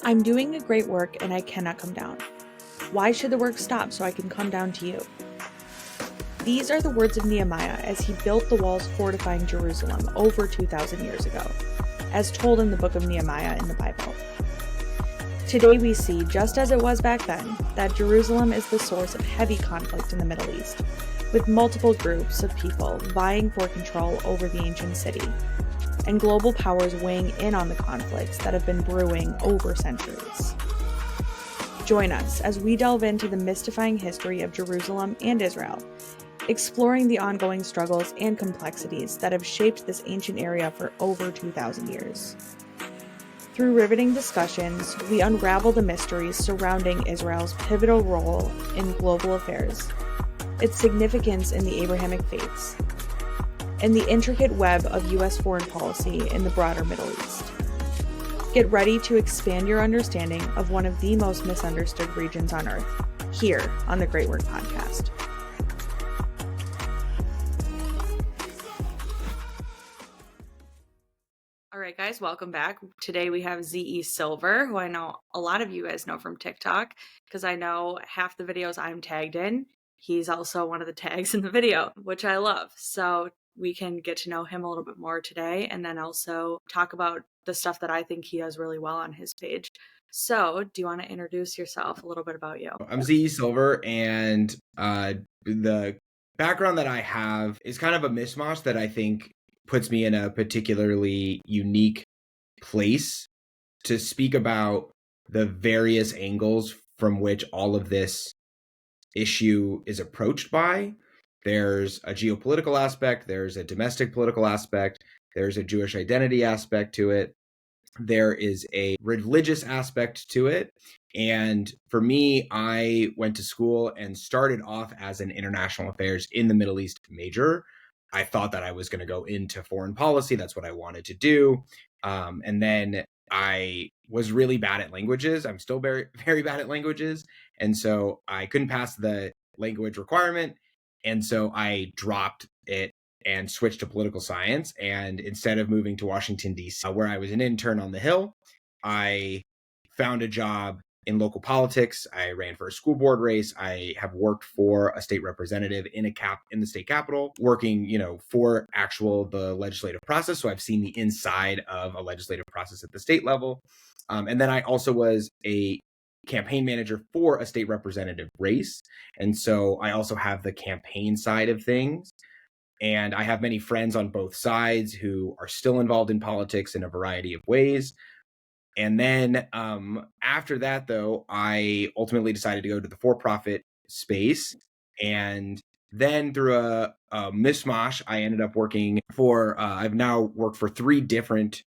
I'm doing a great work and I cannot come down. Why should the work stop so I can come down to you? These are the words of Nehemiah as he built the walls fortifying Jerusalem over 2,000 years ago, as told in the book of Nehemiah in the Bible. Today we see, just as it was back then, that Jerusalem is the source of heavy conflict in the Middle East, with multiple groups of people vying for control over the ancient city, and global powers weighing in on the conflicts that have been brewing over centuries. Join us as we delve into the mystifying history of Jerusalem and Israel, exploring the ongoing struggles and complexities that have shaped this ancient area for over 2,000 years. Through riveting discussions, we unravel the mysteries surrounding Israel's pivotal role in global affairs, its significance in the Abrahamic faiths, and the intricate web of U.S. foreign policy in the broader Middle East. Get ready to expand your understanding of one of the most misunderstood regions on Earth, here on the Great Work Podcast. All right, guys, welcome back. Today we have Z.E. Silver, who I know a lot of you guys know from TikTok, because I know half the videos I'm tagged in. He's also one of the tags in the video, which I love. So we can get to know him a little bit more today, and then also talk about the stuff that I think he does really well on his page. So do you want to introduce yourself, a little bit about you? I'm Z.E. Silver, and the background that I have is kind of a mishmash that I think puts me in a particularly unique place to speak about the various angles from which all of this issue is approached by. There's a geopolitical aspect, there's a domestic political aspect, there's a Jewish identity aspect to it, there is a religious aspect to it. And for me, I went to school and started off as an international affairs in the Middle East major. I thought that I was going to go into foreign policy. That's what I wanted to do. And then I was really bad at languages. I'm still very, very bad at languages. And so I couldn't pass the language requirement. And so I dropped it and switched to political science. And instead of moving to Washington, D.C., where I was an intern on the Hill, I found a job in local politics. I ran for a school board race. I have worked for a state representative in the state capitol, working, for the legislative process. So I've seen the inside of a legislative process at the state level. And then I also was a campaign manager for a state representative race. And so I also have the campaign side of things. And I have many friends on both sides who are still involved in politics in a variety of ways. And then after that, though, I ultimately decided to go to the for-profit space. And then through a mishmash, I ended up working for, I've now worked for 3 different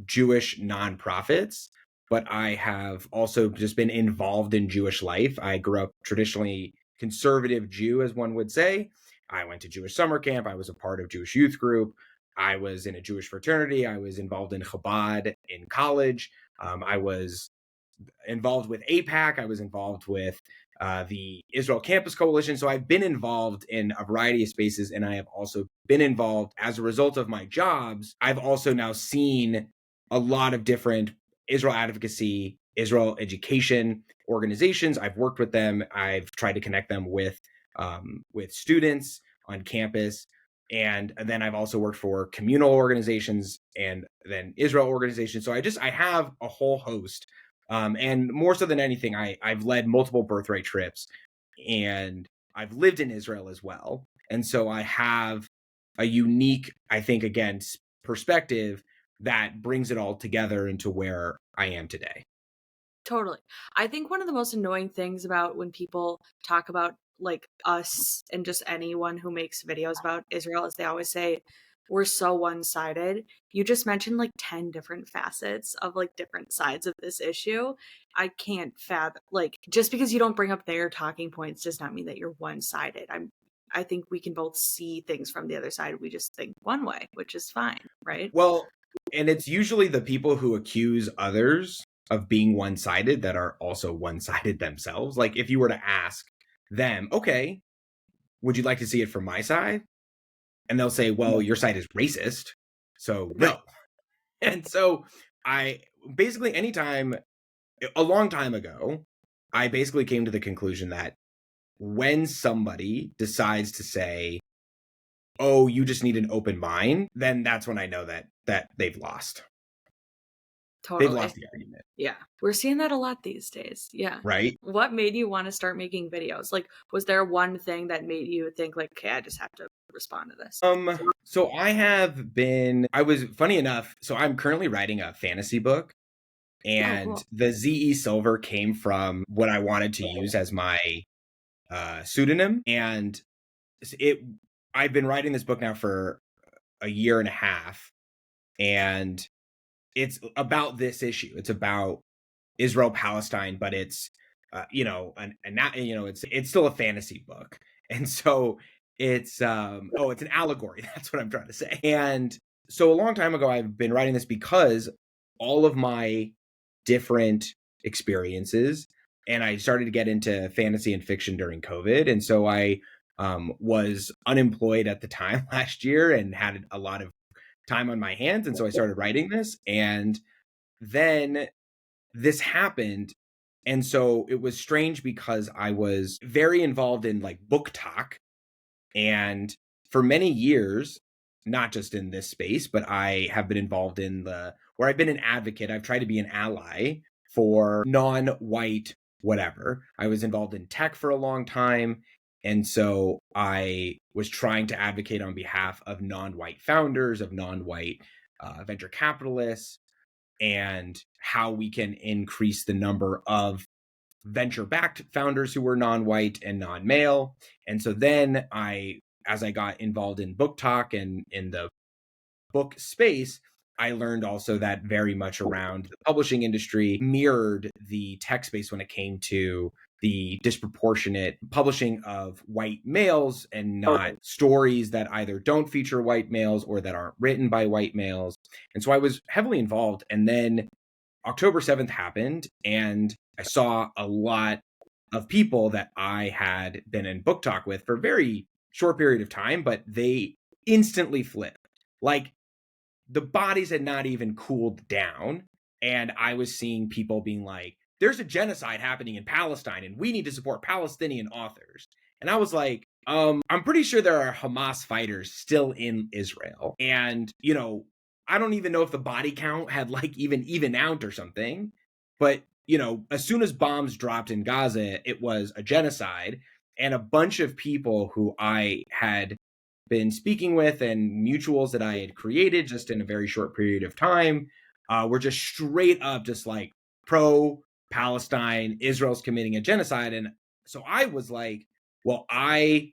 Jewish nonprofits, but I have also just been involved in Jewish life. I grew up traditionally conservative Jew, as one would say. I went to Jewish summer camp. I was a part of Jewish youth group. I was in a Jewish fraternity. I was involved in Chabad in college. I was involved with AIPAC. I was involved with the Israel Campus Coalition. So I've been involved in a variety of spaces, and I have also been involved as a result of my jobs. I've also now seen a lot of different Israel advocacy, Israel education organizations. I've worked with them. I've tried to connect them with students on campus. And then I've also worked for communal organizations and then Israel organizations. So I have a whole host. And more so than anything, I've led multiple birthright trips, and I've lived in Israel as well. And so I have a unique, I think, again, perspective that brings it all together into where I am today. Totally. I think one of the most annoying things about when people talk about like us and just anyone who makes videos about Israel is they always say we're so one-sided. You just mentioned like 10 different facets of like different sides of this issue. I can't fathom, like, just because you don't bring up their talking points does not mean that you're one-sided. I think we can both see things from the other side. We just think one way, which is fine, right? Well, and it's usually the people who accuse others of being one-sided that are also one-sided themselves. Like if you were to ask them, okay, would you like to see it from my side? And they'll say, well, your side is racist, so no. And so I basically anytime a long time ago, I basically came to the conclusion that when somebody decides to say, "Oh, you just need an open mind," then that's when I know that they've lost. They've Totally. lost the argument, Yeah. We're seeing that a lot these days. Yeah. right? What made you want to start making videos? Like, was there one thing that made you think like, okay, I just have to respond to this? So I was funny enough, so I'm currently writing a fantasy book, Oh, and cool. the ZE Silver came from what I wanted to use as my pseudonym. And it I've been writing this book now for a year and a half, and it's about this issue. It's about Israel Palestine, but it's it's still a fantasy book, and so it's an allegory. That's what I'm trying to say. And so a long time ago, I've been writing this because all of my different experiences, and I started to get into fantasy and fiction during COVID, and so I was unemployed at the time last year and had a lot of time on my hands, and so I started writing this, and then this happened. And so it was strange because I was very involved in like book talk. And for many years, not just in this space, but I have been involved in where I've been an advocate. I've tried to be an ally for non white whatever. I was involved in tech for a long time. And so I was trying to advocate on behalf of non white founders, of non white venture capitalists, and how we can increase the number of venture-backed founders who were non-white and non-male. And so then as I got involved in book talk and in the book space, I learned also that very much around the publishing industry mirrored the tech space when it came to the disproportionate publishing of white males and not stories that either don't feature white males or that aren't written by white males. And so I was heavily involved. And then October 7th happened, and I saw a lot of people that I had been in book talk with for a very short period of time, but they instantly flipped. Like the bodies had not even cooled down. And I was seeing people being like, there's a genocide happening in Palestine and we need to support Palestinian authors. And I was like, I'm pretty sure there are Hamas fighters still in Israel. And, I don't even know if the body count had like even out or something. But, as soon as bombs dropped in Gaza, it was a genocide. And a bunch of people who I had been speaking with and mutuals that I had created just in a very short period of time were just straight up just like pro Palestine, Israel's committing a genocide. And so I was like, well, I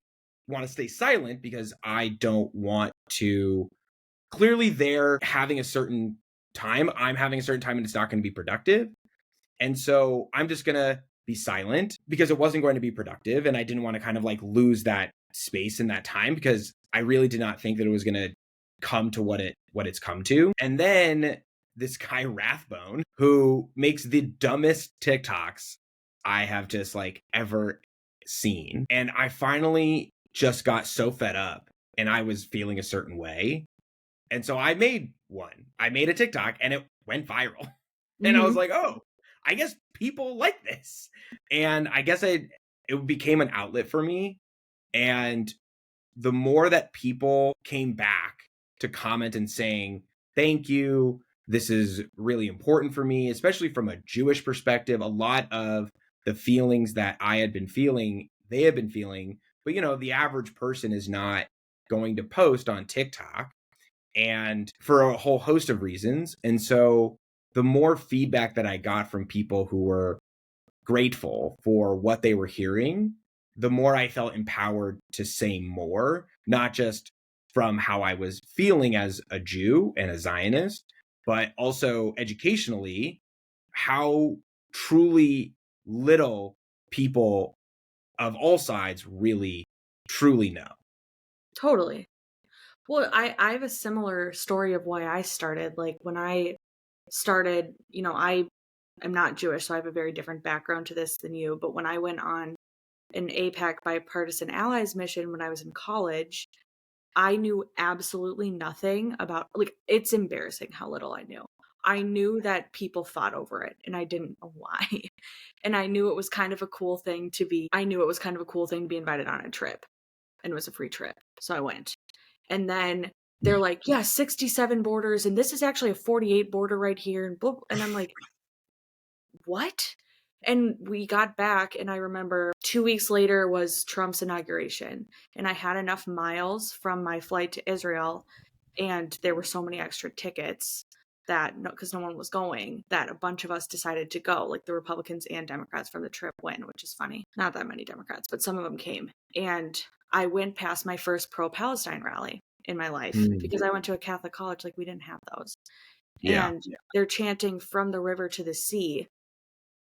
want to stay silent because I don't want to. Clearly, they're having a certain time. I'm having a certain time and it's not going to be productive. And so I'm just going to be silent because it wasn't going to be productive. And I didn't want to kind of like lose that space in that time because I really did not think that it was going to come to what it's come to. And then this guy Rathbone, who makes the dumbest TikToks I have just like ever seen. And I finally just got so fed up and I was feeling a certain way. And so I made one. I made a TikTok and it went viral. And I was like, oh, I guess people like this. And I guess it became an outlet for me. And the more that people came back to comment and saying, thank you, this is really important for me, especially from a Jewish perspective, a lot of the feelings that I had been feeling, they had been feeling. But, the average person is not going to post on TikTok and for a whole host of reasons. And so the more feedback that I got from people who were grateful for what they were hearing, the more I felt empowered to say more, not just from how I was feeling as a Jew and a Zionist, but also educationally, how truly little people of all sides really, truly know. Totally. Well, I have a similar story of why I started. Like when I started, I am not Jewish, so I have a very different background to this than you. But when I went on an APAC bipartisan allies mission when I was in college, I knew absolutely nothing about, like, it's embarrassing how little I knew. I knew that people fought over it, and I didn't know why. And I knew it was kind of a cool thing to be invited on a trip, and it was a free trip. So I went. And then they're like, yeah, 67 borders, and this is actually a 48 border right here, and blah, and I'm like, what? And we got back, and I remember 2 weeks later was Trump's inauguration, and I had enough miles from my flight to Israel, and there were so many extra tickets that, because no one was going, that a bunch of us decided to go. Like the Republicans and Democrats from the trip went, which is funny. Not that many Democrats, but some of them came. And I went past my first pro-Palestine rally in my life because I went to a Catholic college. Like, we didn't have those. Yeah. And they're chanting from the river to the sea.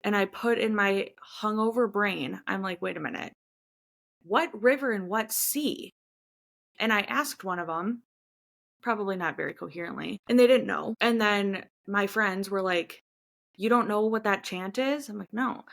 And I put in my hungover brain, I'm like, wait a minute, what river and what sea? And I asked one of them, probably not very coherently, and they didn't know. And then my friends were like, you don't know what that chant is? I'm like, no.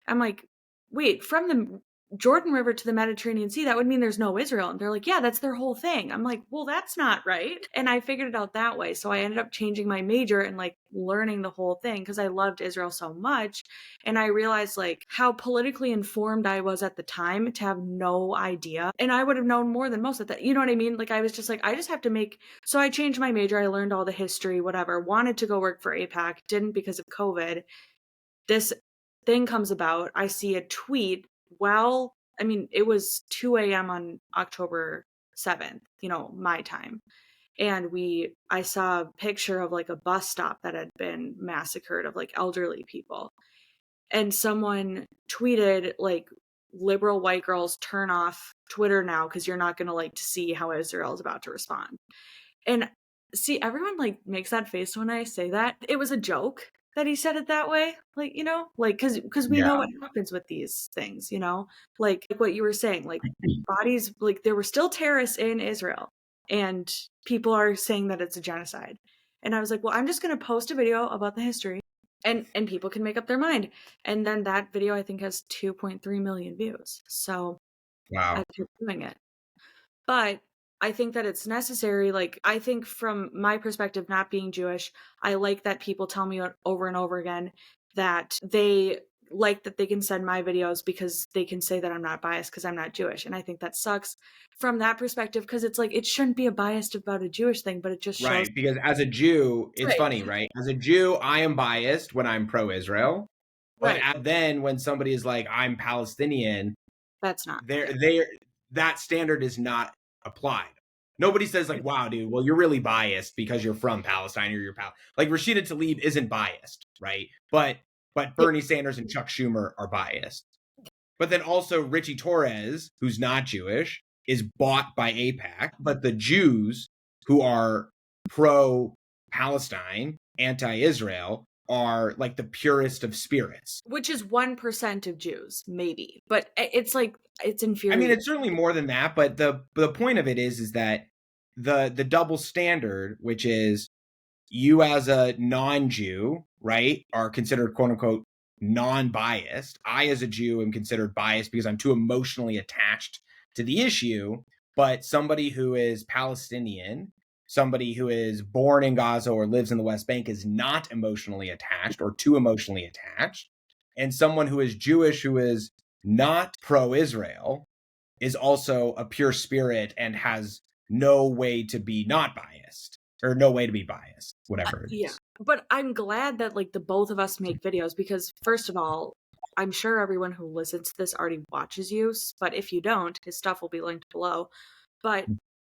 I'm like, wait, from the Jordan River to the Mediterranean Sea, that would mean there's no Israel. And they're like, yeah, that's their whole thing. I'm like, well, that's not right. And I figured it out that way. So I ended up changing my major and like learning the whole thing because I loved Israel so much. And I realized like how politically informed I was at the time to have no idea. And I would have known more than most of that. You know what I mean? Like, I was just like, I just have to make. So I changed my major. I learned all the history, whatever. Wanted to go work for APAC, didn't because of COVID. This thing comes about. I see a tweet. Well, I mean, it was 2 a.m. on October 7th, my time. And I saw a picture of like a bus stop that had been massacred of like elderly people. And someone tweeted like, liberal white girls, turn off Twitter now because you're not going to like to see how Israel is about to respond. And see, everyone like makes that face when I say that. It was a joke that he said it that way. Like, like, because we know what happens with these things, like what you were saying, like bodies, like there were still terrorists in Israel and people are saying that it's a genocide. And I was like, well, I'm just going to post a video about the history and people can make up their mind. And then that video, I think, has 2.3 million views. So I kept doing it. But I think that it's necessary. Like, I think from my perspective, not being Jewish, I like that people tell me over and over again that they like that they can send my videos because they can say that I'm not biased because I'm not Jewish. And I think that sucks from that perspective because it's like, it shouldn't be a biased about a Jewish thing, but it just shows. Right, because as a Jew, it's funny, right? As a Jew, I am biased when I'm pro-Israel. But then when somebody is like, I'm Palestinian, that's not. That standard is not applied. Nobody says like, wow, dude, well, you're really biased because you're from Palestine or you're like Rashida Tlaib isn't biased, right? But Bernie Sanders and Chuck Schumer are biased. But then also Richie Torres, who's not Jewish, is bought by AIPAC. But the Jews who are pro-Palestine, anti-Israel, are like the purest of spirits. Which is 1% of Jews, maybe. But it's like, it's infuriating. I mean, it's certainly more than that, but the point of it is that the double standard, which is you as a non-Jew, right, are considered quote unquote non-biased. I as a Jew am considered biased because I'm too emotionally attached to the issue, but somebody who is Palestinian, somebody who is born in Gaza or lives in the West Bank is not emotionally attached or too emotionally attached. And someone who is Jewish who is not pro-Israel is also a pure spirit and has no way to be not biased or no way to be biased, whatever it is. Yeah, but I'm glad that like the both of us make videos because first of all, I'm sure everyone who listens to this already watches you, but if you don't, his stuff will be linked below. But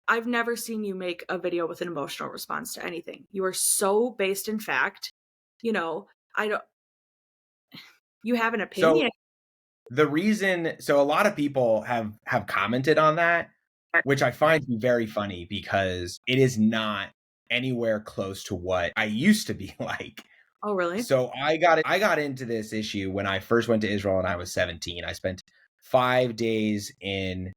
I've never seen you make a video with an emotional response to anything. You are so based in fact. You have an opinion. So a lot of people have commented on that, which I find to be very funny because it is not anywhere close to what I used to be like. Oh, really? So I got into this issue when I first went to Israel and I was 17. I spent 5 days in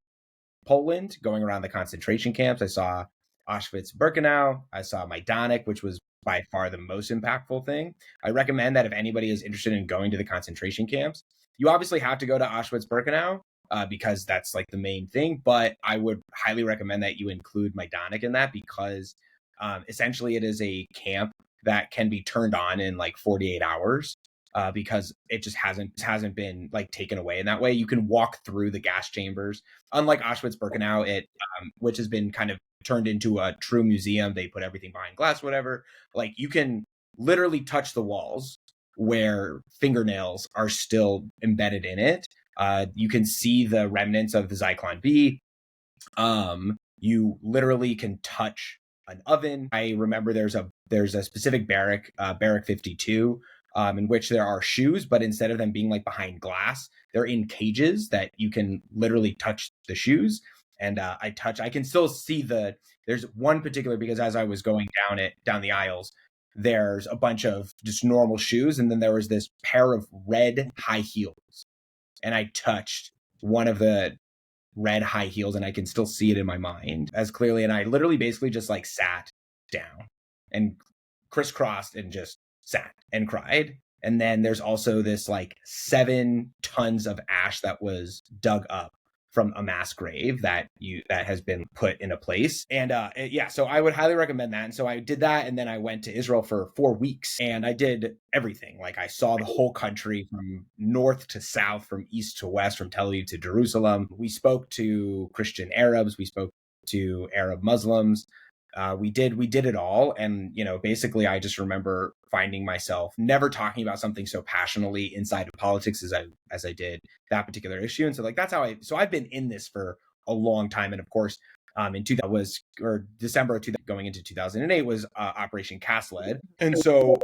Poland going around the concentration camps. I saw Auschwitz-Birkenau. I saw Majdanek, which was by far the most impactful thing. I recommend that if anybody is interested in going to the concentration camps, you obviously have to go to Auschwitz-Birkenau because that's like the main thing. But I would highly recommend that you include Majdanek in that because essentially it is a camp that can be turned on in like 48 hours. Because it just hasn't been like taken away in that way. You can walk through the gas chambers, unlike Auschwitz-Birkenau, which has been kind of turned into a true museum. They put everything behind glass, whatever. Like you can literally touch the walls where fingernails are still embedded in it. You can see the remnants of the Zyklon B. You literally can touch an oven. I remember there's a specific barrack 52, in which there are shoes, but instead of them being like behind glass, they're in cages that you can literally touch the shoes. And I can still see there's one particular, because as I was going down the aisles, there's a bunch of just normal shoes. And then there was this pair of red high heels. And I touched one of the red high heels, and I can still see it in my mind as clearly. And I literally basically just like sat down and crisscrossed and just sat and cried. And then there's also this like 7 tons of ash that was dug up from a mass grave that has been put in a place. And so I would highly recommend that. And so I did that, and then I went to Israel for 4 weeks, and I did everything. Like I saw the whole country from north to south, from east to west, from Tel Aviv to Jerusalem. We spoke to Christian Arabs, we spoke to Arab Muslims. We did it all. And, basically I just remember finding myself never talking about something so passionately inside of politics as I did that particular issue. And so like, that's how I've been in this for a long time. And of course, in December of 2000, going into 2008 was Operation Cast Lead. And so,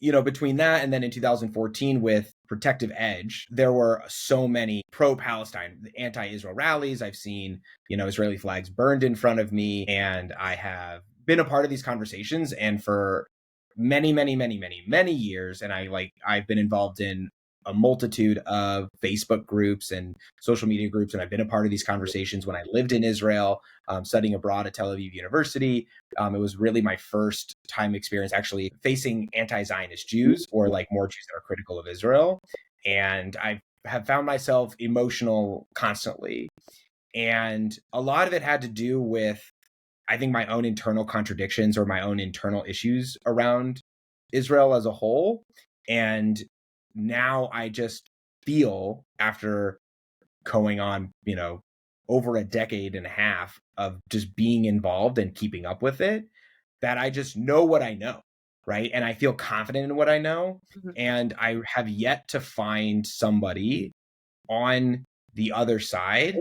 between that and then in 2014 with Protective Edge, there were so many pro-Palestine, anti-Israel rallies. I've seen, Israeli flags burned in front of me, and I have been a part of these conversations. And for many, many, many, many, many years, and I've been involved in a multitude of Facebook groups and social media groups, and I've been a part of these conversations when I lived in Israel, studying abroad at Tel Aviv University. It was really my first time experience actually facing anti-Zionist Jews, or like more Jews that are critical of Israel. And I have found myself emotional constantly. And a lot of it had to do with, I think, my own internal contradictions or my own internal issues around Israel as a whole. And now I just feel, after going on, over a decade and a half of just being involved and keeping up with it, that I just know what I know, right? And I feel confident in what I know. Mm-hmm. And I have yet to find somebody on the other side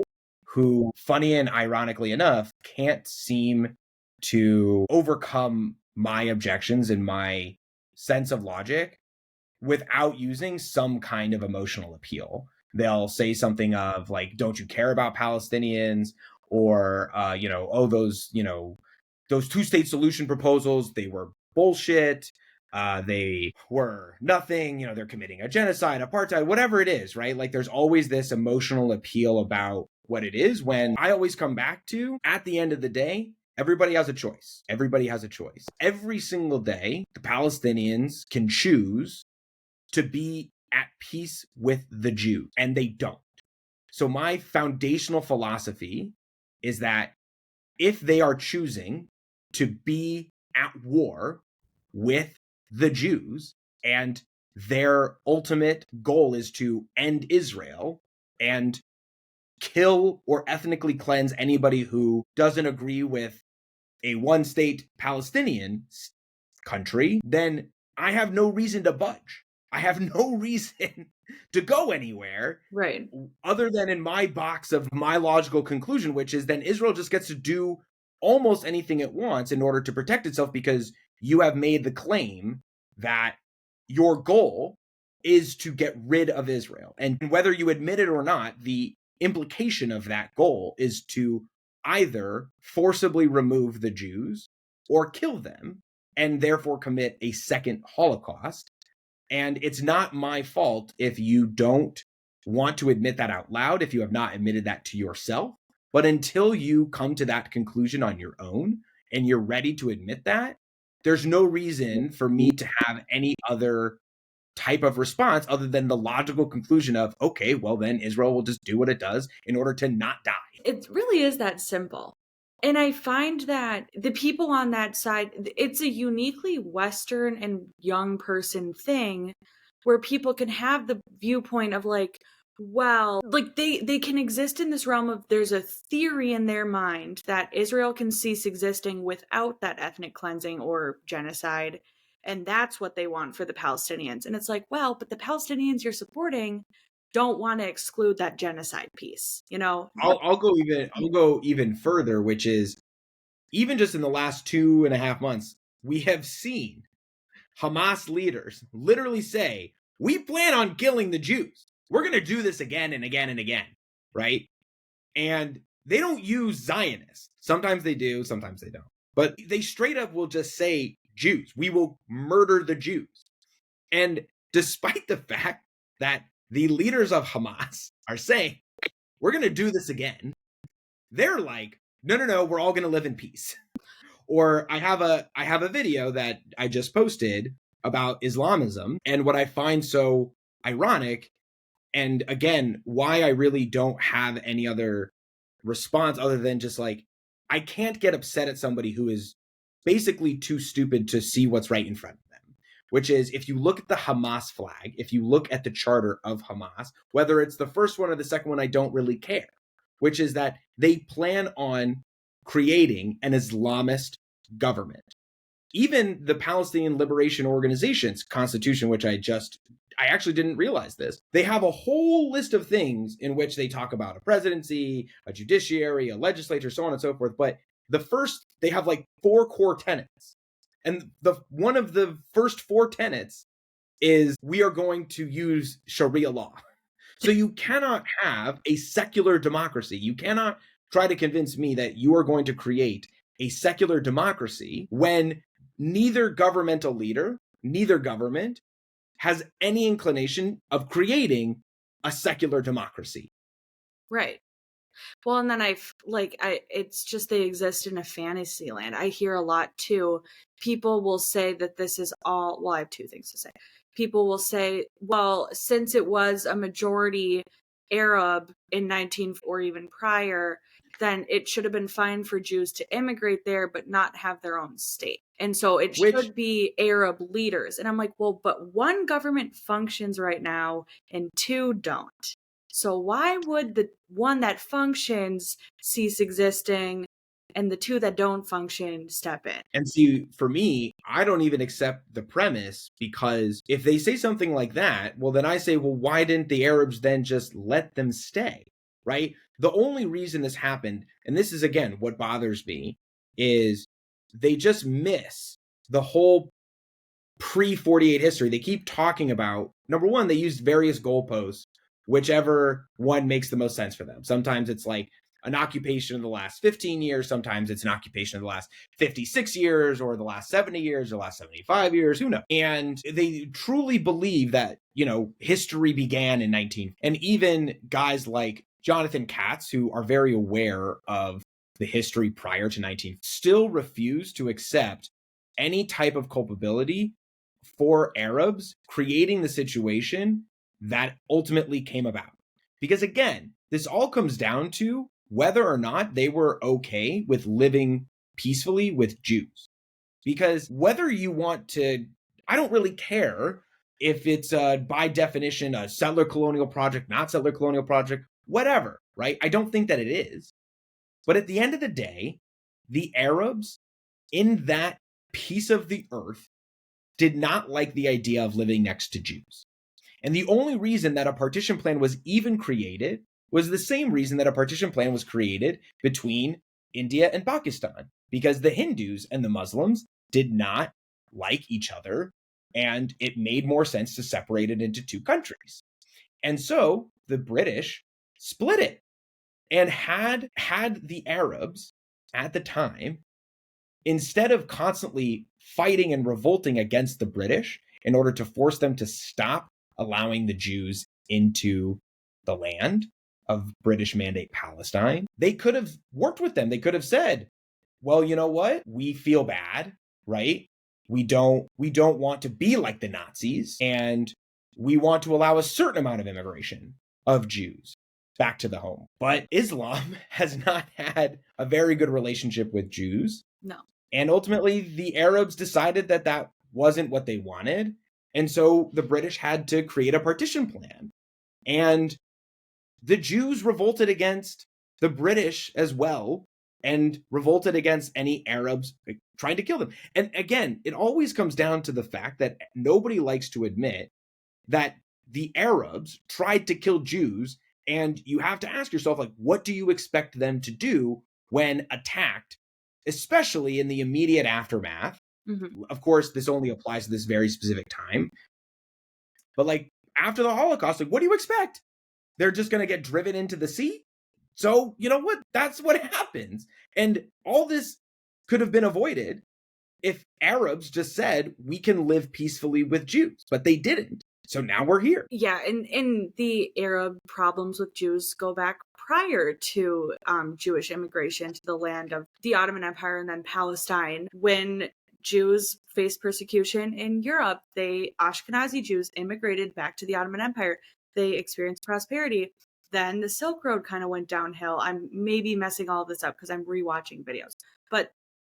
who, funny and ironically enough, can't seem to overcome my objections and my sense of logic without using some kind of emotional appeal. They'll say something of like, don't you care about Palestinians? Or, those 2-state solution proposals, they were bullshit. They were nothing, they're committing a genocide, apartheid, whatever it is, right? Like there's always this emotional appeal about what it is, when I always come back to, at the end of the day, everybody has a choice. Everybody has a choice. Every single day, the Palestinians can choose to be at peace with the Jews, and they don't. So my foundational philosophy is that if they are choosing to be at war with the Jews, and their ultimate goal is to end Israel and kill or ethnically cleanse anybody who doesn't agree with a one-state Palestinian country, then I have no reason to budge. I have no reason to go anywhere, right, other than in my box of my logical conclusion, which is then Israel just gets to do almost anything it wants in order to protect itself, because you have made the claim that your goal is to get rid of Israel. And whether you admit it or not, the implication of that goal is to either forcibly remove the Jews or kill them, and therefore commit a second Holocaust. And it's not my fault if you don't want to admit that out loud, if you have not admitted that to yourself. But until you come to that conclusion on your own and you're ready to admit that, there's no reason for me to have any other type of response other than the logical conclusion of, okay, well then Israel will just do what it does in order to not die. It really is that simple. And I find that the people on that side, it's a uniquely Western and young person thing where people can have the viewpoint of like, well, like they can exist in this realm of there's a theory in their mind that Israel can cease existing without that ethnic cleansing or genocide. And that's what they want for the Palestinians. And it's like, well, but the Palestinians you're supporting don't want to exclude that genocide piece, you know? I'll go even further, which is even just in the last 2.5 months, we have seen Hamas leaders literally say, we plan on killing the Jews. We're going to do this again and again and again, right? And they don't use Zionists. Sometimes they do, sometimes they don't. But they straight up will just say Jews. We will murder the Jews. And despite the fact that the leaders of Hamas are saying, we're going to do this again, they're like, no, we're all going to live in peace. Or I have a video that I just posted about Islamism, and what I find so ironic, and again, why I really don't have any other response other than just like, I can't get upset at somebody who is basically too stupid to see what's right in front of them. Which is, if you look at the Hamas flag, if you look at the charter of Hamas, whether it's the first one or the second one, I don't really care. Which is that they plan on creating an Islamist government. Even the Palestinian Liberation Organization's constitution, which I actually didn't realize this. They have a whole list of things in which they talk about a presidency, a judiciary, a legislature, so on and so forth. But they have like 4 core tenets. And one of the first 4 tenets is we are going to use Sharia law. So you cannot have a secular democracy. You cannot try to convince me that you are going to create a secular democracy when neither governmental leader, neither government has any inclination of creating a secular democracy. Right. Well, and then it's just they exist in a fantasy land. I hear a lot too. People will say that this is all, well, I have 2 things to say. People will say, well, since it was a majority Arab in 19 or even prior, then it should have been fine for Jews to immigrate there, but not have their own state. And so it should be Arab leaders. And I'm like, well, but 1 government functions right now and 2 don't. So why would the one that functions cease existing and the 2 that don't function step in? And see, for me, I don't even accept the premise, because if they say something like that, well, then I say, well, why didn't the Arabs then just let them stay, right? The only reason this happened, and this is, again, what bothers me, is they just miss the whole pre-48 history. They keep talking about, number one, they used various goalposts, whichever one makes the most sense for them. Sometimes it's like an occupation of the last 15 years. Sometimes it's an occupation of the last 56 years or the last 70 years or the last 75 years. Who knows? And they truly believe that, history began in 19. And even guys like Jonathan Katz, who are very aware of the history prior to 19, still refuse to accept any type of culpability for Arabs creating the situation that ultimately came about. Because again, this all comes down to whether or not they were okay with living peacefully with Jews. Because whether you want to, I don't really care if it's by definition a settler colonial project, not settler colonial project, whatever, right? I don't think that it is. But at the end of the day, the Arabs in that piece of the earth did not like the idea of living next to Jews. And the only reason that a partition plan was even created was the same reason that a partition plan was created between India and Pakistan, because the Hindus and the Muslims did not like each other, and it made more sense to separate it into 2 countries. And so the British split it and had the Arabs at the time, instead of constantly fighting and revolting against the British in order to force them to stop allowing the Jews into the land of British Mandate Palestine, they could have worked with them. They could have said, well, you know what? We feel bad, right? We don't want to be like the Nazis, and we want to allow a certain amount of immigration of Jews. back to the home. But Islam has not had a very good relationship with Jews. No. And ultimately, the Arabs decided that that wasn't what they wanted. And so the British had to create a partition plan. And the Jews revolted against the British as well, and revolted against any Arabs trying to kill them. And again, it always comes down to the fact that nobody likes to admit that the Arabs tried to kill Jews. And you have to ask yourself, like, what do you expect them to do when attacked, especially in the immediate aftermath? Mm-hmm. Of course, this only applies to this very specific time. But like after the Holocaust, like, what do you expect? They're just going to get driven into the sea? So, you know what? That's what happens. And all this could have been avoided if Arabs just said, we can live peacefully with Jews. But they didn't. So now we're here. Yeah, and the Arab problems with Jews go back prior to Jewish immigration to the land of the Ottoman Empire and then Palestine. When Jews faced persecution in Europe, Ashkenazi Jews immigrated back to the Ottoman Empire. They experienced prosperity. Then the Silk Road kind of went downhill. I'm maybe messing all of this up because I'm rewatching videos, but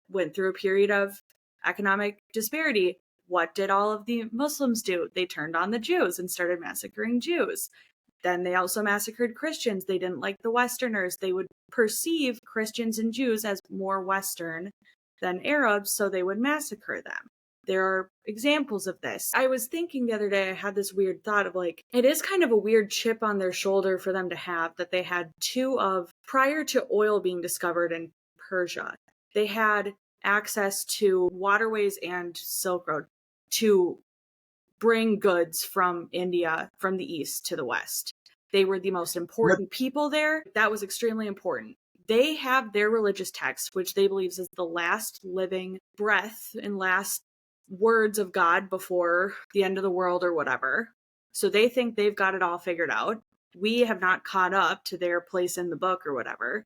went through a period of economic disparity. What did all of the Muslims do? They turned on the Jews and started massacring Jews. Then they also massacred Christians. They didn't like the Westerners. They would perceive Christians and Jews as more Western than Arabs, so they would massacre them. There are examples of this. I was thinking the other day, I had this weird thought of like, it is kind of a weird chip on their shoulder for them to have that they had prior to oil being discovered in Persia, they had access to waterways and Silk Road to bring goods from India, from the east to the west. They were the most important people there. That was extremely important. They have their religious text, which they believe is the last living breath and last words of God before the end of the world or whatever. So they think they've got it all figured out. We have not caught up to their place in the book or whatever.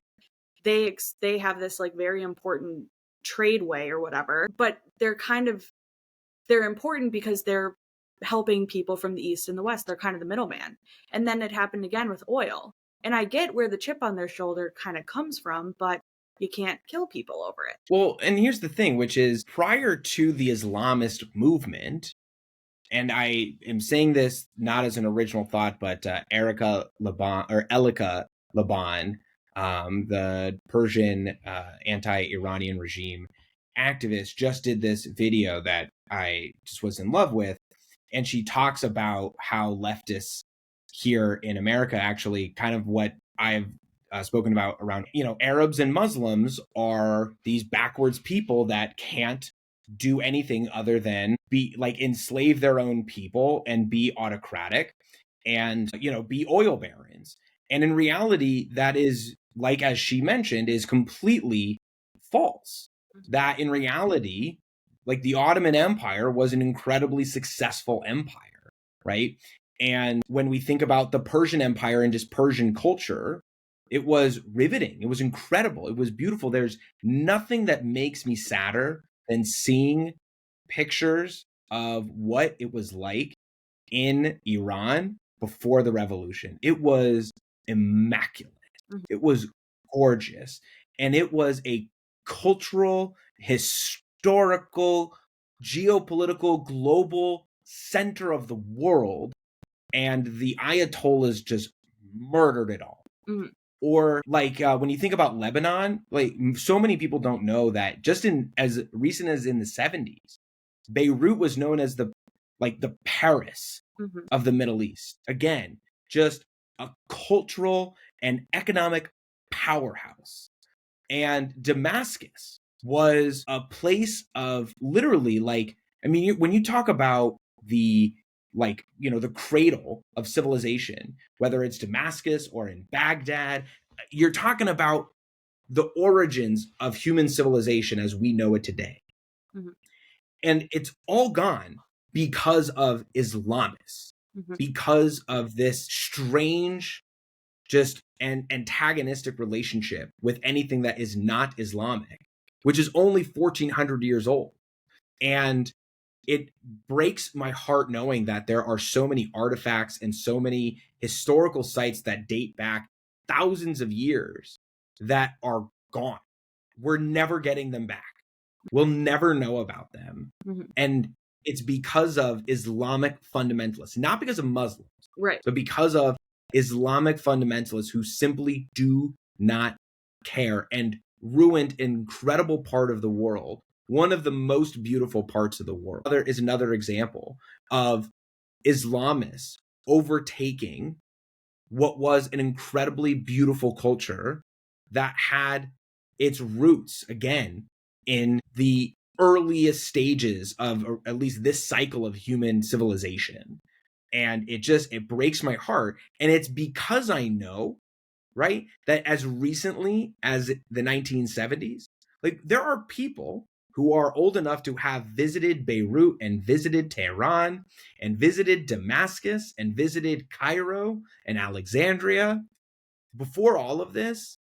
They have this like very important trade way or whatever, but they're important because they're helping people from the east and the west. They're kind of the middleman. And then it happened again with oil. And I get where the chip on their shoulder kind of comes from, but you can't kill people over it. Well, and here's the thing, which is prior to the Islamist movement, and I am saying this not as an original thought, but Elika Laban, the Persian anti-Iranian regime activist, just did this video that I just was in love with. And she talks about how leftists here in America, actually kind of what I've spoken about around, Arabs and Muslims are these backwards people that can't do anything other than be like enslave their own people and be autocratic and, be oil barons. And in reality, that is, like, as she mentioned, is completely false. That in reality, like the Ottoman Empire was an incredibly successful empire, right? And when we think about the Persian Empire and just Persian culture, it was riveting. It was incredible. It was beautiful. There's nothing that makes me sadder than seeing pictures of what it was like in Iran before the revolution. It was immaculate. Mm-hmm. It was gorgeous. And it was a cultural, historical, geopolitical, global center of the world. And the Ayatollahs just murdered it all. Mm-hmm. Or like when you think about Lebanon, like so many people don't know that just as recent as in the 70s, Beirut was known as the Paris mm-hmm. of the Middle East. Again, just a cultural and economic powerhouse. And Damascus was a place of literally when you talk about the the cradle of civilization, whether it's Damascus or in Baghdad, you're talking about the origins of human civilization as we know it today. Mm-hmm. And it's all gone because of Islamists, mm-hmm. because of this strange, just an antagonistic relationship with anything that is not Islamic, which is only 1,400 years old. And it breaks my heart knowing that there are so many artifacts and so many historical sites that date back thousands of years that are gone. We're never getting them back. We'll never know about them. Mm-hmm. And it's because of Islamic fundamentalists, not because of Muslims, right, but because of Islamic fundamentalists who simply do not care and ruined an incredible part of the world, one of the most beautiful parts of the world. There is another example of Islamists overtaking what was an incredibly beautiful culture that had its roots, again, in the earliest stages of at least this cycle of human civilization. And it breaks my heart. And it's because I know, right, that as recently as the 1970s, like there are people who are old enough to have visited Beirut and visited Tehran and visited Damascus and visited Cairo and Alexandria before all of this.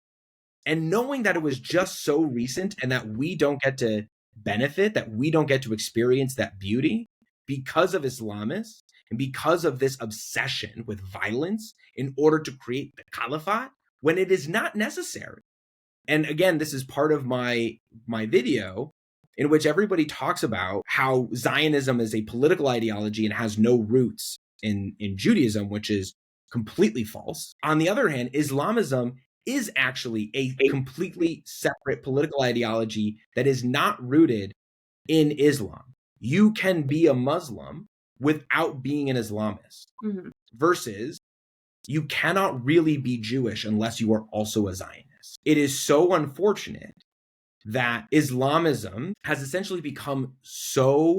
And knowing that it was just so recent and that we don't get to benefit, that we don't get to experience that beauty because of Islamists and because of this obsession with violence in order to create the caliphate when it is not necessary. And again, this is part of my video in which everybody talks about how Zionism is a political ideology and has no roots in Judaism, which is completely false. On the other hand, Islamism is actually a completely separate political ideology that is not rooted in Islam. You can be a Muslim without being an Islamist, mm-hmm. versus you cannot really be Jewish unless you are also a Zionist. It is so unfortunate that Islamism has essentially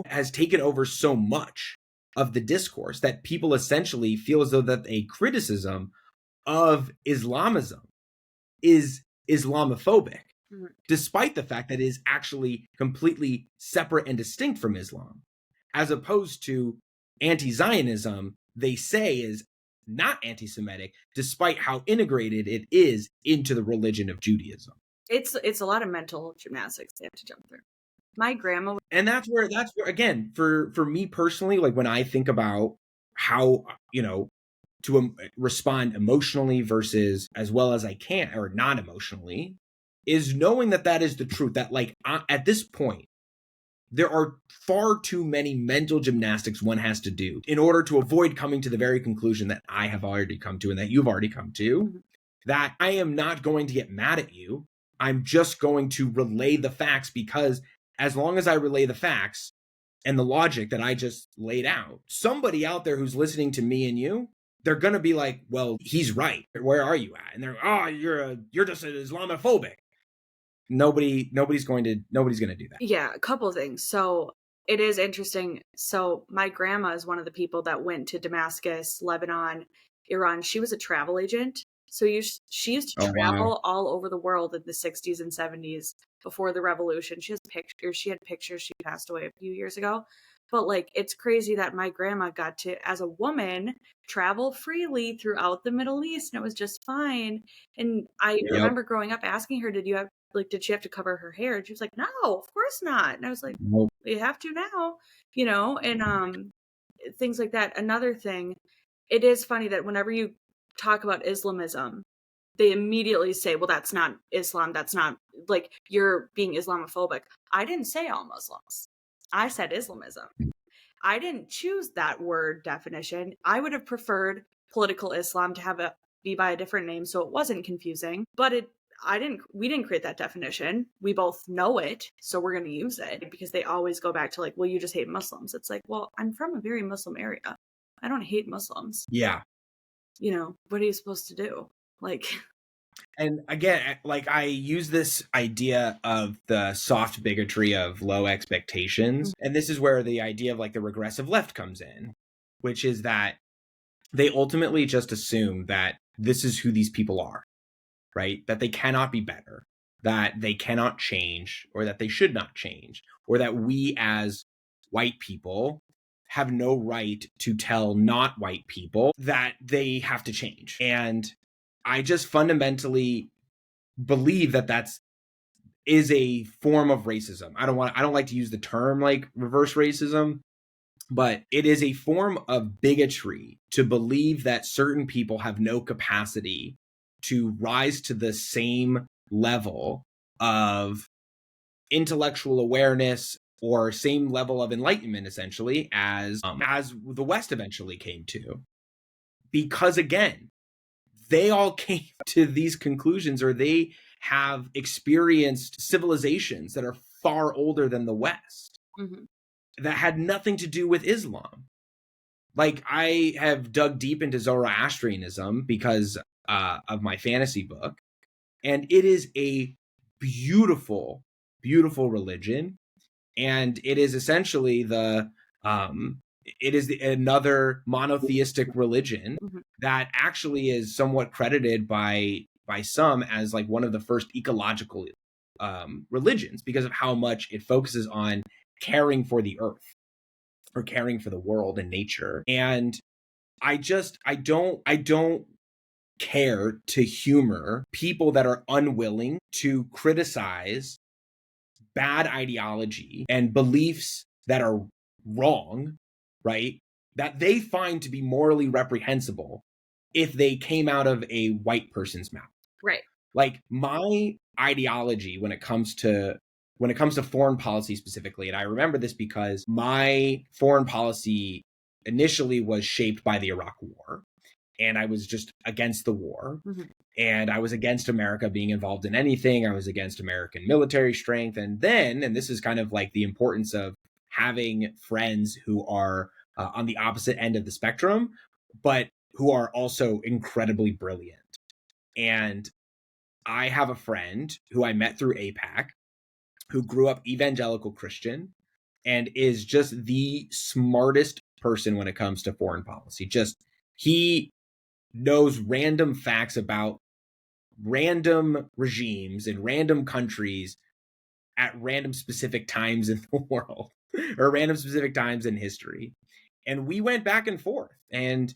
has taken over so much of the discourse that people essentially feel as though that a criticism of Islamism is Islamophobic, Mm-hmm. despite the fact that it is actually completely separate and distinct from Islam, as opposed to anti-Zionism, they say is not anti-Semitic, despite how integrated it is into the religion of Judaism. It's a lot of mental gymnastics they have to jump through. My grandma, and that's where again, for me personally, like when I think about how, to respond emotionally versus as well as I can, or not emotionally, is knowing that is the truth. That like at this point, there are far too many mental gymnastics one has to do in order to avoid coming to the very conclusion that I have already come to and that you've already come to, mm-hmm. that I am not going to get mad at you. I'm just going to relay the facts, because as long as I relay the facts and the logic that I just laid out, somebody out there who's listening to me and you, they're going to be like, well, he's right. Where are you at? And they're, you're just an Islamophobic. Nobody's going to do that. Yeah, a couple of things. So it is interesting. So my grandma is one of the people that went to Damascus, Lebanon, Iran. She was a travel agent. So she used to travel all over the world in the 60s and 70s before the revolution. She had pictures. She passed away a few years ago. But like, it's crazy that my grandma got to, as a woman, travel freely throughout the Middle East, and it was just fine. And I remember growing up asking her, did she have to cover her hair? And she was like, no, of course not. And I was like, Nope. You have to now, and things like that. Another thing, it is funny that whenever you talk about Islamism, they immediately say, well, that's not Islam. That's not, like, you're being Islamophobic. I didn't say all Muslims. I said Islamism. I didn't choose that word definition. I would have preferred political Islam to be by a different name so it wasn't confusing. But we didn't create that definition. We both know it, so we're going to use it, because they always go back to like, well, you just hate Muslims. It's like, well, I'm from a very Muslim area. I don't hate Muslims. Yeah. What are you supposed to do? Like, and again, like I use this idea of the soft bigotry of low expectations. Mm-hmm. And this is where the idea of like the regressive left comes in, which is that they ultimately just assume that this is who these people are, right? That they cannot be better, that they cannot change, or that they should not change, or that we as white people have no right to tell not white people that they have to change. And I just fundamentally believe that is a form of racism. I don't like to use the term like reverse racism, but it is a form of bigotry to believe that certain people have no capacity to rise to the same level of intellectual awareness or same level of enlightenment, essentially, as the West eventually came to. Because again, they all came to these conclusions, or they have experienced civilizations that are far older than the West, that had nothing to do with Islam. Like, I have dug deep into Zoroastrianism because of my fantasy book, and it is a beautiful, beautiful religion, and it is essentially another monotheistic religion that actually is somewhat credited by some as like one of the first ecological religions, because of how much it focuses on caring for the earth, or caring for the world and nature. And I don't care to humor people that are unwilling to criticize bad ideology and beliefs that are wrong, right? That they find to be morally reprehensible if they came out of a white person's mouth. Right. Like, my ideology when it comes to foreign policy specifically, and I remember this because my foreign policy initially was shaped by the Iraq War, and I was just against the war. And I was against America being involved in anything. I was against American military strength. And then, and this is kind of like the importance of having friends who are on the opposite end of the spectrum, but who are also incredibly brilliant. And I have a friend who I met through APAC, who grew up evangelical Christian and is just the smartest person when it comes to foreign policy. Just, he knows random facts about random regimes in random countries at random specific times in the world, or random specific times in history. And we went back and forth. And,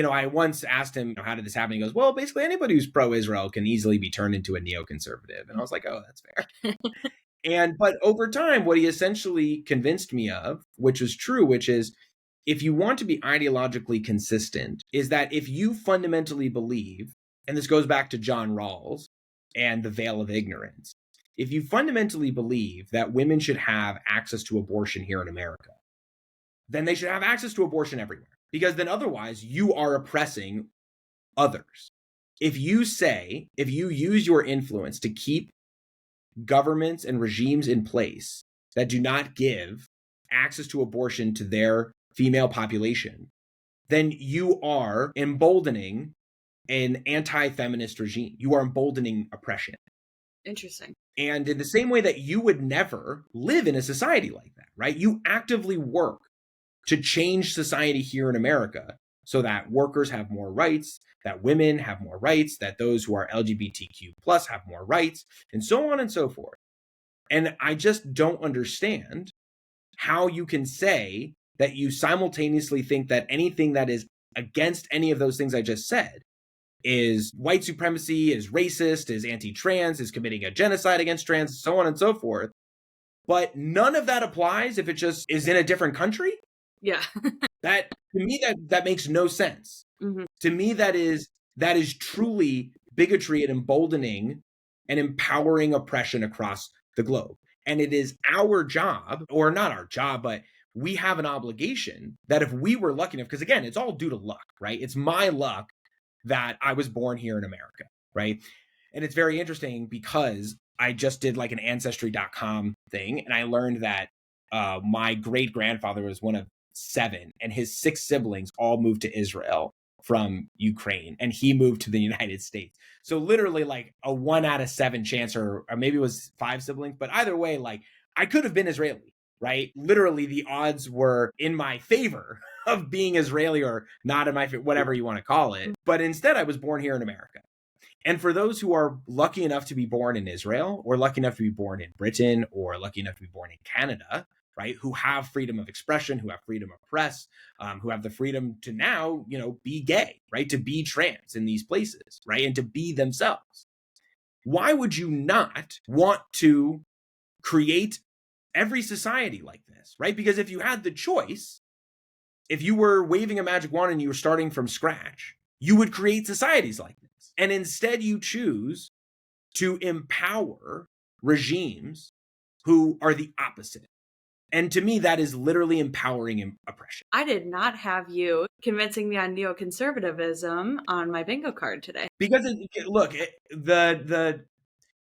I once asked him, how did this happen? He goes, well, basically anybody who's pro-Israel can easily be turned into a neoconservative. And I was like, oh, that's fair. But over time, what he essentially convinced me of, which was true, which is, if you want to be ideologically consistent, is that if you fundamentally believe, and this goes back to John Rawls and the veil of ignorance, if you fundamentally believe that women should have access to abortion here in America, then they should have access to abortion everywhere, because then otherwise you are oppressing others. If you use your influence to keep governments and regimes in place that do not give access to abortion to their female population, then you are emboldening an anti-feminist regime. You are emboldening oppression. Interesting. And in the same way that you would never live in a society like that, right? You actively work to change society here in America so that workers have more rights, that women have more rights, that those who are LGBTQ plus have more rights, and so on and so forth. And I just don't understand how you can say that you simultaneously think that anything that is against any of those things I just said is white supremacy, is racist, is anti-trans, is committing a genocide against trans, so on and so forth. But none of that applies if it just is in a different country. Yeah. To me, that makes no sense. To me, that is truly bigotry and emboldening and empowering oppression across the globe. And it is our job, or not our job, but we have an obligation that if we were lucky enough, because again, it's all due to luck, right? It's my luck that I was born here in America, right? And it's very interesting because I just did like an ancestry.com thing, and I learned that my great grandfather was one of 7, and his 6 siblings all moved to Israel from Ukraine, and he moved to the United States. So literally like a 1 out of 7 chance, or maybe it was 5 siblings, but either way, like I could have been Israeli, right? Literally the odds were in my favor of being Israeli, or not in my favor, whatever you want to call it. But instead I was born here in America. And for those who are lucky enough to be born in Israel, or lucky enough to be born in Britain, or lucky enough to be born in Canada, right, who have freedom of expression, who have freedom of press, who have the freedom to now, be gay, right, to be trans in these places, right, and to be themselves. Why would you not want to create every society like this, right? Because if you had the choice, if you were waving a magic wand and you were starting from scratch, you would create societies like this. And instead you choose to empower regimes who are the opposite. And to me, that is literally empowering oppression. I did not have you convincing me on neoconservatism on my bingo card today. Because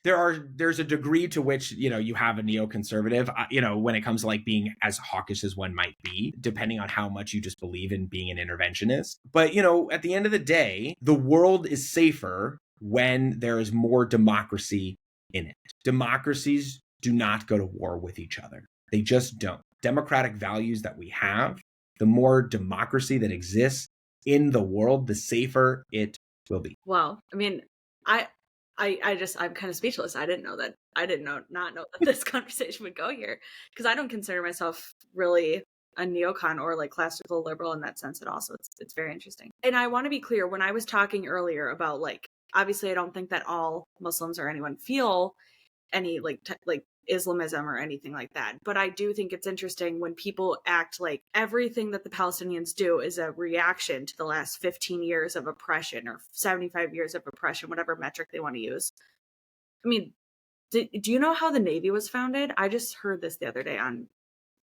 there's a degree to which, you have a neoconservative, when it comes to like being as hawkish as one might be, depending on how much you just believe in being an interventionist. But, at the end of the day, the world is safer when there is more democracy in it. Democracies do not go to war with each other. They just don't. Democratic values that we have, the more democracy that exists in the world, the safer it will be. Well, I mean, I'm kind of speechless. I didn't know that this conversation would go here, because I don't consider myself really a neocon or like classical liberal in that sense at all. So it's very interesting. And I want to be clear, when I was talking earlier about like, obviously I don't think that all Muslims or anyone feel any like Islamism or anything like that. But I do think it's interesting when people act like everything that the Palestinians do is a reaction to the last 15 years of oppression or 75 years of oppression, whatever metric they want to use. I mean, do you know how the Navy was founded? I just heard this the other day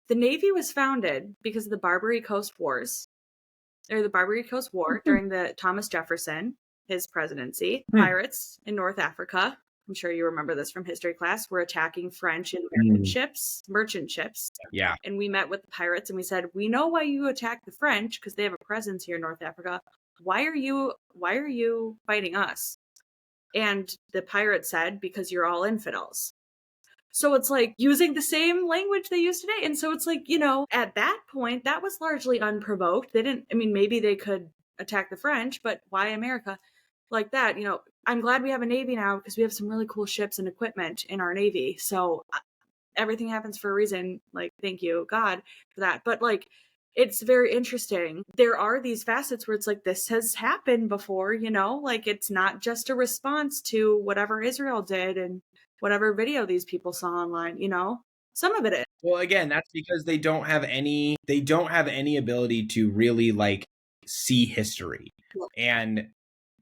the Navy was founded because of the Barbary Coast Wars, or the Barbary Coast War during the Thomas Jefferson, his presidency. Pirates in North Africa, I'm sure you remember this from history class, were attacking French and merchant ships. Yeah. And we met with the pirates and we said, we know why you attack the French, because they have a presence here in North Africa. Why are you fighting us? And the pirate said, because you're all infidels. So it's like using the same language they use today. And so it's like, at that point, that was largely unprovoked. Maybe they could attack the French, but why America? Like that, I'm glad we have a Navy now, because we have some really cool ships and equipment in our Navy. So everything happens for a reason. Like, thank you, God, for that. But like, it's very interesting. There are these facets where it's like, this has happened before, like it's not just a response to whatever Israel did and whatever video these people saw online, some of it is. Well, again, that's because they don't have any ability to really like see history. And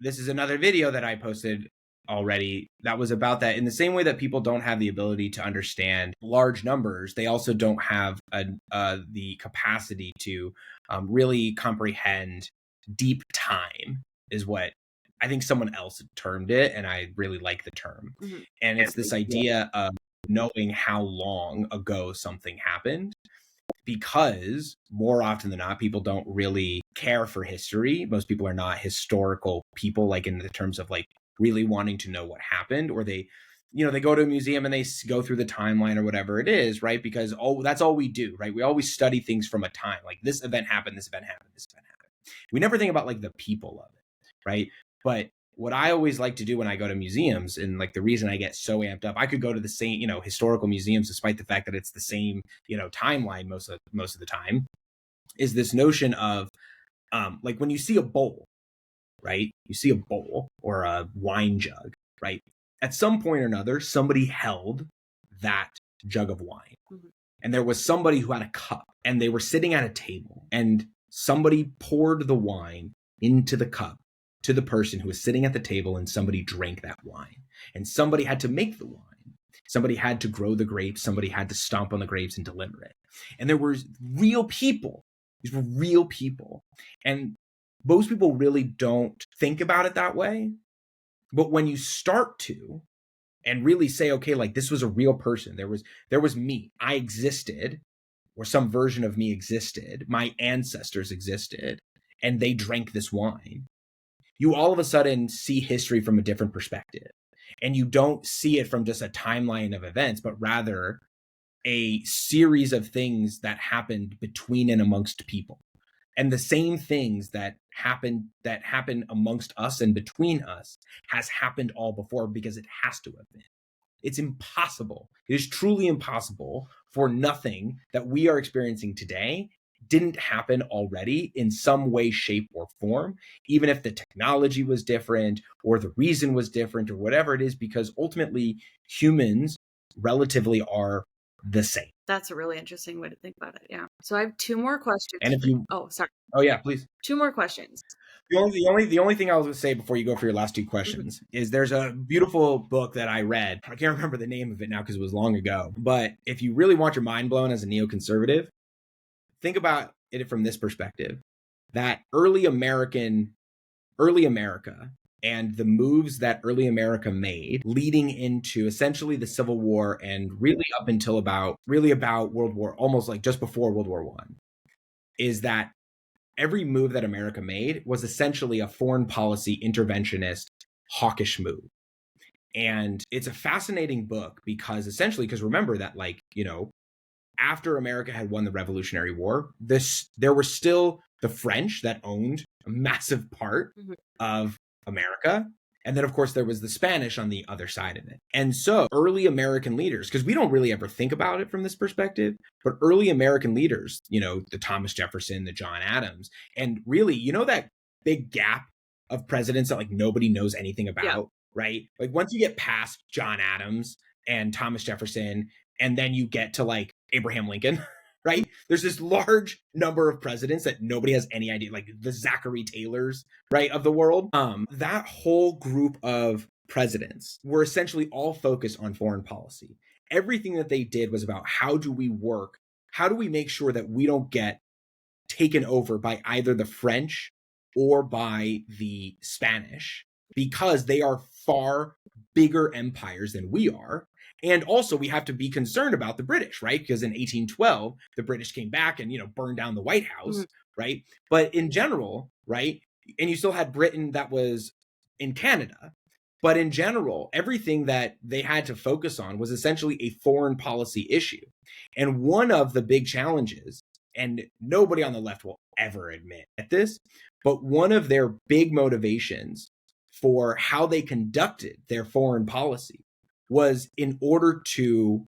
this is another video that I posted already that was about that. In the same way that people don't have the ability to understand large numbers, they also don't have the capacity to really comprehend deep time, is what I think someone else termed it, and I really like the term. Mm-hmm. And it's this idea of knowing how long ago something happened, because more often than not, people don't really care for history. Most people are not historical people, like in the terms of like really wanting to know what happened, or they go to a museum and they go through the timeline or whatever it is, right? Because that's all we do, right? We always study things from a time, like this event happened, this event happened, this event happened. We never think about like the people of it, right? But what I always like to do when I go to museums, and like the reason I get so amped up, I could go to the same, historical museums, despite the fact that it's the same, timeline most of the time, is this notion of like when you see a bowl, right? You see a bowl or a wine jug, right? At some point or another, somebody held that jug of wine. Mm-hmm. And there was somebody who had a cup, and they were sitting at a table, and somebody poured the wine into the cup to the person who was sitting at the table, and somebody drank that wine. And somebody had to make the wine. Somebody had to grow the grapes. Somebody had to stomp on the grapes and deliver it. And there were real people. These were real people. And most people really don't think about it that way. But when you start to, and really say, okay, like this was a real person. There was me. I existed, or some version of me existed. My ancestors existed, and they drank this wine. You all of a sudden see history from a different perspective. And you don't see it from just a timeline of events, but rather a series of things that happened between and amongst people. And the same things that happen amongst us and between us has happened all before, because it has to have been. It's impossible. It is truly impossible for nothing that we are experiencing today didn't happen already in some way, shape, or form, even if the technology was different or the reason was different or whatever it is, because ultimately humans relatively are the same. That's a really interesting way to think about it. Yeah. So I have two more questions. And if you, sorry. oh yeah, please. Two more questions. The only thing I was going to say before you go for your last two questions is there's a beautiful book that I read. I can't remember the name of it now because it was long ago. But if you really want your mind blown as a neoconservative, think about it from this perspective: that early America and the moves that early America made leading into essentially the Civil War and really up until about World War, almost like just before World War I, is that every move that America made was essentially a foreign policy interventionist, hawkish move. And it's a fascinating book because remember that, like, you know, after America had won the Revolutionary War, there were still the French that owned a massive part of America. And then, of course, there was the Spanish on the other side of it. And so early American leaders, because we don't really ever think about it from this perspective, but early American leaders, you know, the Thomas Jefferson, the John Adams, and really, you know, that big gap of presidents that like nobody knows anything about, right? Like once you get past John Adams and Thomas Jefferson, and then you get to like Abraham Lincoln, right? There's this large number of presidents that nobody has any idea, like the Zachary Taylors, right, of the world. That whole group of presidents were essentially all focused on foreign policy. Everything that they did was about how do we make sure that we don't get taken over by either the French or by the Spanish, because they are far bigger empires than we are. And also we have to be concerned about the British, right? Because in 1812, the British came back and, you know, burned down the White House, right? But in general, right? And you still had Britain that was in Canada. But in general, everything that they had to focus on was essentially a foreign policy issue. And one of the big challenges, and nobody on the left will ever admit this, but one of their big motivations for how they conducted their foreign policy was in order to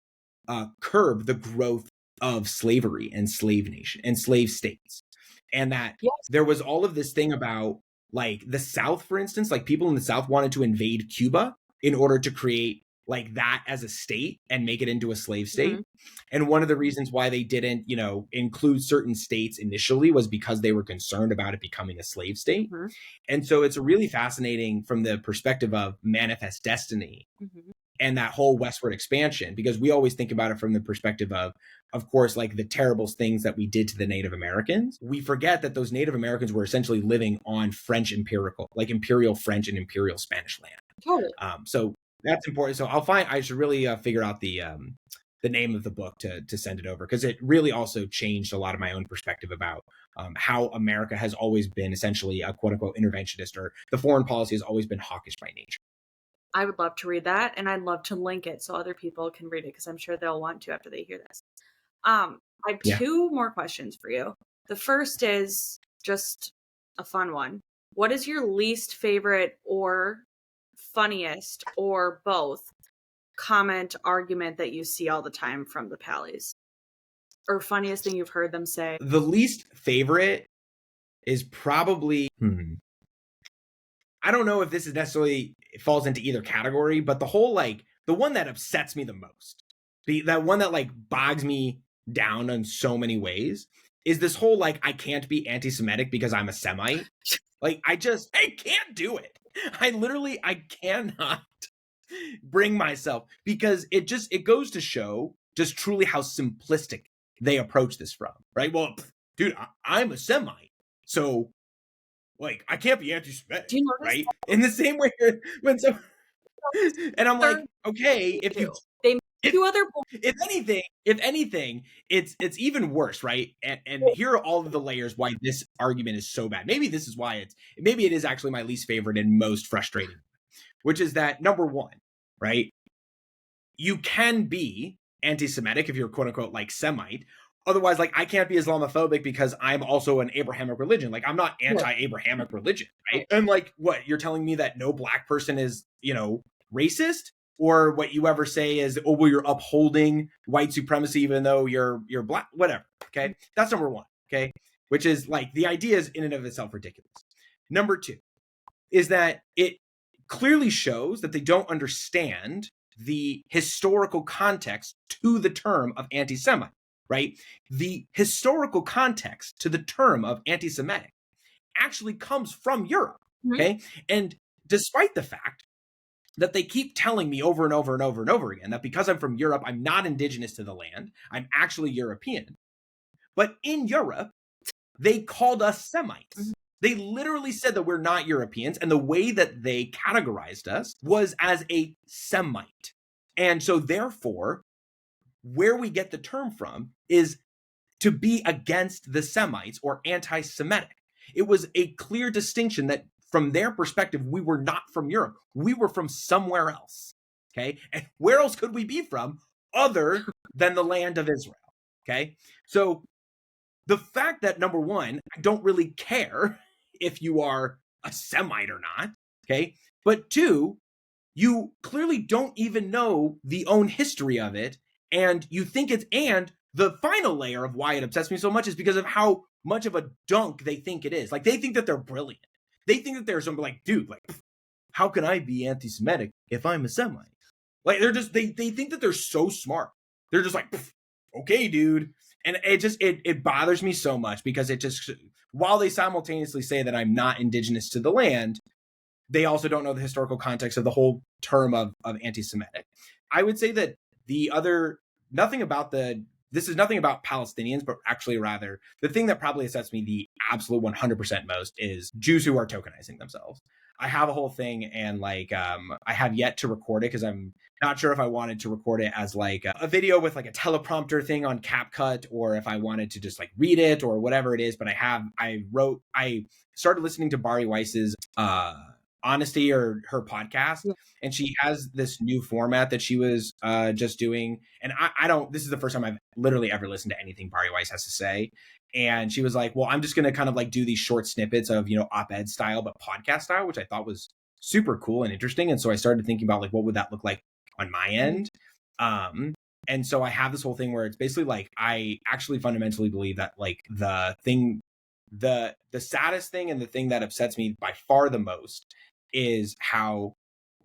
curb the growth of slavery and slave nation and slave states. And that there was all of this thing about, like, the South, for instance, like people in the South wanted to invade Cuba in order to create like that as a state and make it into a slave state. And one of the reasons why they didn't, you know, include certain states initially was because they were concerned about it becoming a slave state. And so it's really fascinating from the perspective of manifest destiny and that whole westward expansion, because we always think about it from the perspective of course, like the terrible things that we did to the Native Americans. We forget that those Native Americans were essentially living on French imperial French and imperial Spanish land. So that's important. So I should really figure out the name of the book to send it over, because it really also changed a lot of my own perspective about how America has always been essentially a quote unquote interventionist, or the foreign policy has always been hawkish by nature. I would love to read that, and I'd love to link it so other people can read it, because I'm sure they'll want to after they hear this. I have two more questions for you. The first is just a fun one. What is your least favorite or funniest, or both, comment, argument that you see all the time from the Pallies? Or funniest thing you've heard them say? The least favorite is probably... I don't know if this is necessarily falls into either category, but the whole, like, the one that upsets me the most, that one that like bogs me down in so many ways, is this whole like, I can't be anti-Semitic because I'm a Semite. Like, I can't do it. I cannot bring myself, because it goes to show just truly how simplistic they approach this from, right? Well, dude, I'm a Semite, so like, I can't be anti-Semitic, right? In the same way when so, and I'm like, okay, if anything, it's even worse, right? And here are all of the layers why this argument is so bad. Maybe this is why maybe it is actually my least favorite and most frustrating, which is that, number one, right? You can be anti-Semitic if you're quote unquote like Semite. Otherwise, like, I can't be Islamophobic because I'm also an Abrahamic religion. Like, I'm not anti-Abrahamic religion, right? And like, what, you're telling me that no black person is, you know, racist? Or what you ever say is, oh, well, you're upholding white supremacy even though you're black, whatever, okay? That's number one, okay? Which is like, the idea is in and of itself ridiculous. Number two is that it clearly shows that they don't understand the historical context to the term of anti-Semite, right? The historical context to the term of anti-Semitic actually comes from Europe, okay? And despite the fact that they keep telling me over and over and over and over again that because I'm from Europe, I'm not indigenous to the land, I'm actually European. But in Europe, they called us Semites. They literally said that we're not Europeans, and the way that they categorized us was as a Semite. And so therefore, where we get the term from is to be against the Semites or anti-Semitic. It was a clear distinction that from their perspective, we were not from Europe. We were from somewhere else, okay? And where else could we be from other than the land of Israel, okay? So the fact that, number one, I don't really care if you are a Semite or not, okay? But two, you clearly don't even know the own history of it, and you think it's, and the final layer of why it upsets me so much is because of how much of a dunk they think it is. Like, they think that they're brilliant. They think that they're something like, dude, like, how can I be anti-Semitic if I'm a Semite? Like, they're just, they think that they're so smart. They're just like, okay, dude. And it just, it bothers me so much because it just, while they simultaneously say that I'm not indigenous to the land, they also don't know the historical context of the whole term of anti-Semitic. I would say that this is nothing about Palestinians, but actually rather the thing that probably upsets me the absolute 100% most is Jews who are tokenizing themselves. I have a whole thing, and like I have yet to record it because I'm not sure if I wanted to record it as like a video with like a teleprompter thing on CapCut, or if I wanted to just like read it or whatever it is. But I started listening to Bari Weiss's Honesty, or her podcast, and she has this new format that she was just doing, and I don't, this is the first time I've literally ever listened to anything Bari Weiss has to say. And she was like, well, I'm just going to kind of like do these short snippets of, op-ed style, but podcast style, which I thought was super cool and interesting. And so I started thinking about like, what would that look like on my end? And so I have this whole thing where it's basically like, I actually fundamentally believe that like the saddest thing and the thing that upsets me by far the most is how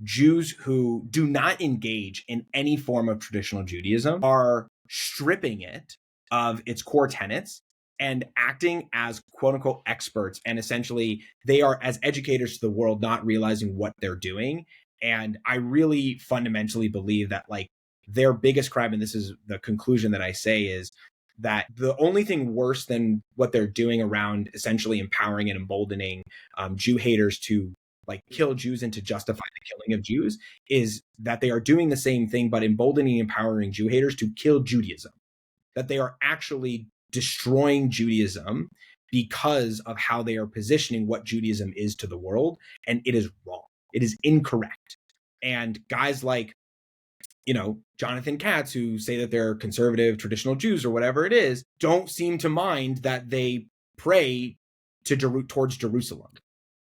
Jews who do not engage in any form of traditional Judaism are stripping it of its core tenets and acting as quote unquote experts. And essentially they are as educators to the world, not realizing what they're doing. And I really fundamentally believe that like their biggest crime, and this is the conclusion that I say, is that the only thing worse than what they're doing around essentially empowering and emboldening Jew haters to like kill Jews and to justify the killing of Jews is that they are doing the same thing, but emboldening and empowering Jew haters to kill Judaism. That they are actually destroying Judaism because of how they are positioning what Judaism is to the world. And it is wrong. It is incorrect. And guys like, Jonathan Katz, who say that they're conservative, traditional Jews or whatever it is, don't seem to mind that they pray towards Jerusalem.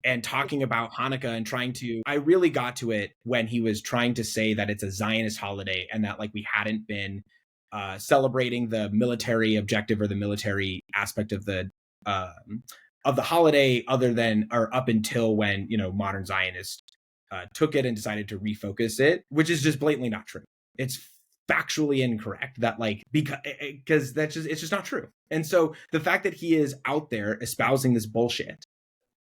And talking about Hanukkah and I really got to it when he was trying to say that it's a Zionist holiday and that like we hadn't been celebrating the military objective or the military aspect of the holiday up until when, modern Zionists took it and decided to refocus it, which is just blatantly not true. It's factually incorrect that like, because it's just not true. And so the fact that he is out there espousing this bullshit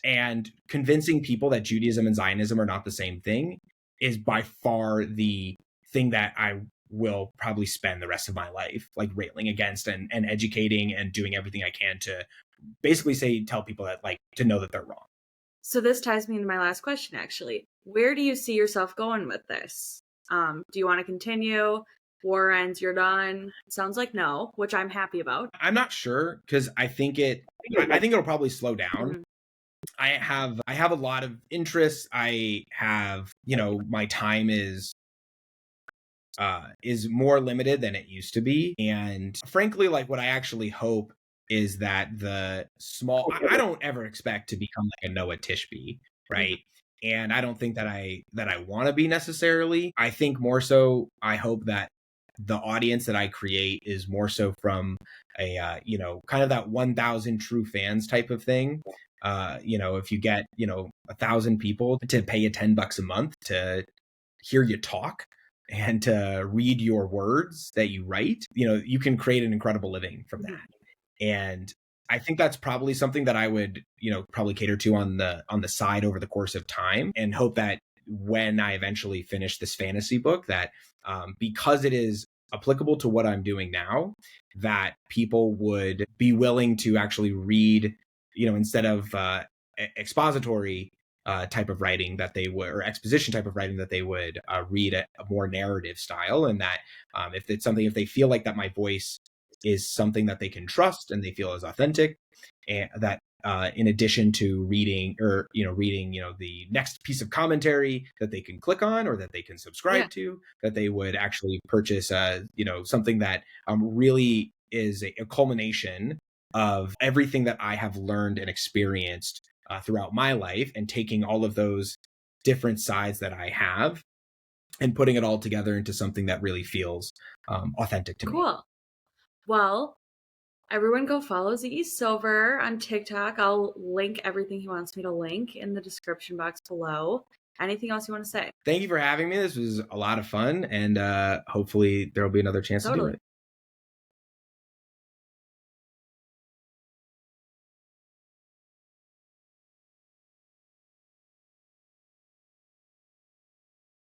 and convincing people that Judaism and Zionism are not the same thing is by far the thing that I will probably spend the rest of my life like railing against and educating and doing everything I can to basically tell people that like to know that they're wrong. So this ties me into my last question, actually. Where do you see yourself going with this? Do you want to continue? War ends, you're done? It sounds like no, which I'm happy about. I'm not sure because I think it'll probably slow down. Mm-hmm. I have a lot of interests. I have, my time is more limited than it used to be. And frankly, like what I actually hope is that I don't ever expect to become like a Noah Tishby, right? And I don't think that I want to be necessarily. I think more so, I hope that the audience that I create is more so from a, kind of that 1,000 true fans type of thing. If you get, 1,000 people to pay you $10 a month to hear you talk, and to read your words that you write, you can create an incredible living from that. And I think that's probably something that I would, probably cater to on the side over the course of time, and hope that when I eventually finish this fantasy book, that because it is applicable to what I'm doing now, that people would be willing to actually read, instead of expository type of writing that they would, or exposition type of writing, that they would read a more narrative style. And that if they feel like that my voice is something that they can trust and they feel is authentic, and that in addition to reading the next piece of commentary that they can click on or that they can subscribe to, that they would actually purchase something that really is a culmination of everything that I have learned and experienced throughout my life, and taking all of those different sides that I have and putting it all together into something that really feels authentic to me. Cool. Well, everyone go follow Ziggy Silver on TikTok. I'll link everything he wants me to link in the description box below. Anything else you want to say? Thank you for having me. This was a lot of fun, and hopefully there will be another chance to do it.